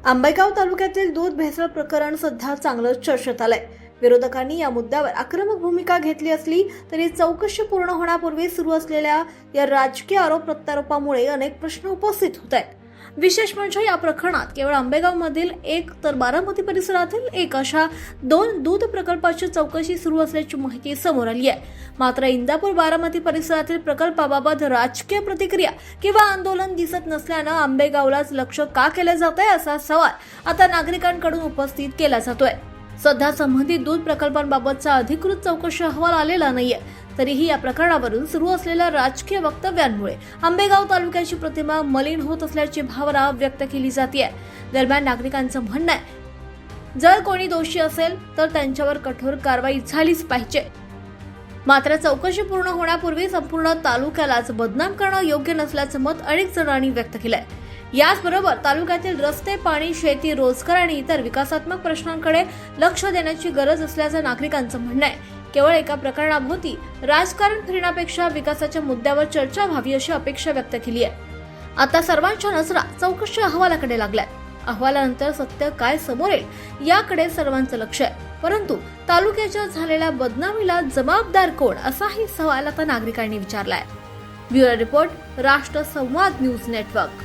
आंबेगाव तालुक्यातील दूध भेसळ प्रकरण सध्या चांगलं चर्चेत आलंय। विरोधकांनी या मुद्द्यावर आक्रमक भूमिका घेतली असली तरी चौकशी पूर्ण होण्यापूर्वी सुरू असलेल्या या राजकीय आरोप प्रत्यारोपामुळे अनेक प्रश्न उपस्थित होत आहेत। विशेष म्हणजे या प्रकरणात केवळ आंबेगाव मधील एक तर बारामती परिसरातील एक अशा 2 दूध प्रकल्पाची चौकशी सुरू असल्याची माहिती समोर आली आहे। मात्र इंदापूर बारामती परिसरातील प्रकल्पाबाबत राजकीय प्रतिक्रिया किंवा आंदोलन दिसत नसल्यानं आंबेगावलाच लक्ष का केले जाते असा सवाल आता नागरिकांकडून उपस्थित केला जातोय। सध्या संबंधित दूध प्रकल्पांबाबतचा अधिकृत चौकशी अहवाल आलेला नाहीये, तरीही या प्रकरणावरून सुरू असलेल्या राजकीय वक्तव्यांमुळे आंबेगाव तालुक्याची प्रतिमा मलिन होत असल्याची भावना व्यक्त केली जाते। दरम्यान नागरिकांचं म्हणणं आहे, जर कोणी दोषी असेल तर त्यांच्यावर कठोर कारवाई झालीच पाहिजे। मात्र चौकशी पूर्ण होण्यापूर्वी संपूर्ण तालुक्यालाच बदनाम करणं योग्य नसल्याचं मत अनेक जणांनी व्यक्त केलंय। याचबरोबर तालुक्यातील रस्ते, पाणी, शेती, रोजगार आणि इतर विकासात्मक प्रश्नांकडे लक्ष देण्याची गरज असल्याचं नागरिकांचं म्हणणं आहे। केवळ एका प्रकरणाभोवती राजकारण फिरण्यापेक्षा विकासाच्या मुद्द्यावर चर्चा व्हावी अशी अपेक्षा व्यक्त केली आहे। आता सर्वांच्या नजरा चौकशी अहवालाकडे लागल्यात। अहवालानंतर सत्य काय समोर येईल याकडे सर्वांचं लक्ष आहे। परंतु तालुक्याच्या झालेल्या बदनामीला जबाबदार कोण असाही सवाल आता नागरिकांनी विचारलाय। ब्युरो रिपोर्ट, राष्ट्र संवाद न्यूज नेटवर्क।